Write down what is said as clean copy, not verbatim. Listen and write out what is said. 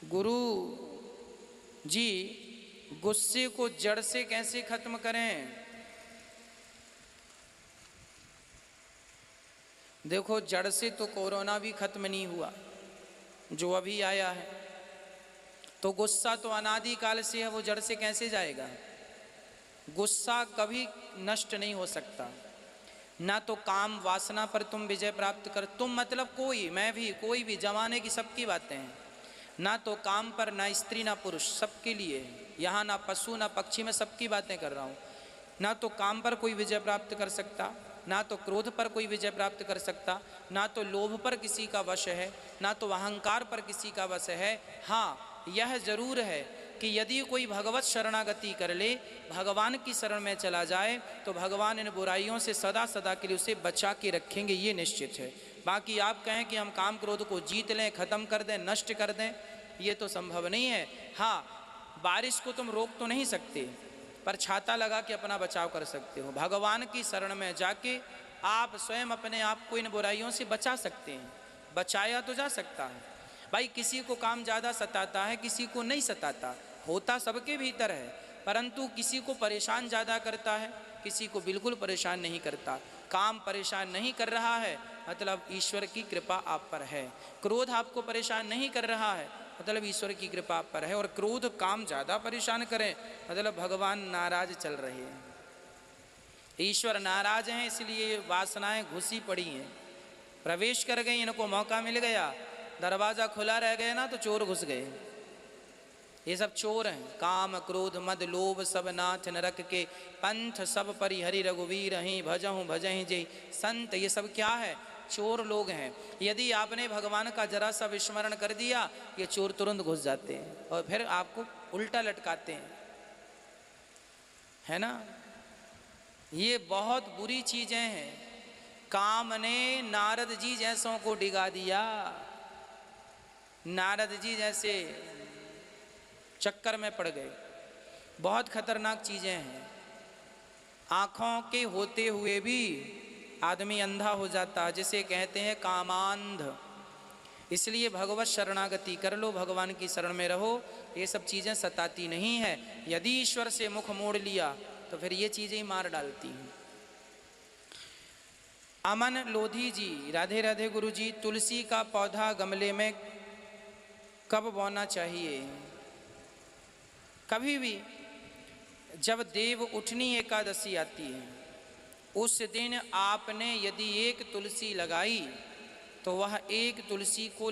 गुरु जी गुस्से को जड़ से कैसे खत्म करें? देखो, जड़ से तो कोरोना भी खत्म नहीं हुआ जो अभी आया है, तो गुस्सा तो अनादि काल से है, वो जड़ से कैसे जाएगा? गुस्सा कभी नष्ट नहीं हो सकता। ना तो काम वासना पर तुम विजय प्राप्त कर, तुम मतलब कोई, मैं भी, कोई भी, जमाने की सबकी बातें हैं। ना तो काम पर, ना स्त्री ना पुरुष, सबके लिए, यहाँ ना पशु ना पक्षी, में सबकी बातें कर रहा हूँ। ना तो काम पर कोई विजय प्राप्त कर सकता, ना तो क्रोध पर कोई विजय प्राप्त कर सकता, ना तो लोभ पर किसी का वश है, ना तो अहंकार पर किसी का वश है। हाँ, यह जरूर है कि यदि कोई भगवत शरणागति कर ले, भगवान की शरण में चला जाए, तो भगवान इन बुराइयों से सदा सदा के लिए उसे बचा के रखेंगे, ये निश्चित है। बाकी आप कहें कि हम काम क्रोध को जीत लें, खत्म कर दें, नष्ट कर दें, ये तो संभव नहीं है। हाँ, बारिश को तुम रोक तो नहीं सकते, पर छाता लगा के अपना बचाव कर सकते हो। भगवान की शरण में जाके आप स्वयं अपने आप को इन बुराइयों से बचा सकते हैं, बचाया तो जा सकता है। भाई, किसी को काम ज़्यादा सताता है, किसी को नहीं सताता, होता सबके भीतर है, परंतु किसी को परेशान ज़्यादा करता है, किसी को बिल्कुल परेशान नहीं करता। काम परेशान नहीं कर रहा है, मतलब ईश्वर की कृपा आप पर है। क्रोध आपको परेशान नहीं कर रहा है, मतलब ईश्वर की कृपा आप पर है। और क्रोध काम ज़्यादा परेशान करें, मतलब भगवान नाराज चल रहे हैं, ईश्वर नाराज हैं, इसलिए वासनाएं घुसी पड़ी हैं, प्रवेश कर गई, इनको मौका मिल गया, दरवाज़ा खुला रह गया ना तो चोर घुस गए। ये सब चोर हैं। काम क्रोध मद लोभ सब नाथ नरक के, पंथ सब परिहरि रघुवीर हैं, भजहूँ भजहीं जय संत, ये सब क्या है? चोर लोग हैं। यदि आपने भगवान का जरा सा विस्मरण कर दिया, ये चोर तुरंत घुस जाते हैं और फिर आपको उल्टा लटकाते हैं, है ना? ये बहुत बुरी चीजें हैं। काम ने नारद जी जैसों को डिगा दिया, नारद जी जैसे चक्कर में पड़ गए। बहुत खतरनाक चीजें हैं। आँखों के होते हुए भी आदमी अंधा हो जाता, जिसे कहते हैं कामांध। इसलिए भगवत शरणागति कर लो, भगवान की शरण में रहो, ये सब चीज़ें सताती नहीं है। यदि ईश्वर से मुख मोड़ लिया तो फिर ये चीज़ें ही मार डालती हैं। अमन लोधी जी, राधे राधे गुरु जी। तुलसी का पौधा गमले में कब बोना चाहिए? कभी भी, जब देव उठनी एकादशी आती है उस दिन आपने यदि एक तुलसी लगाई तो वह एक तुलसी को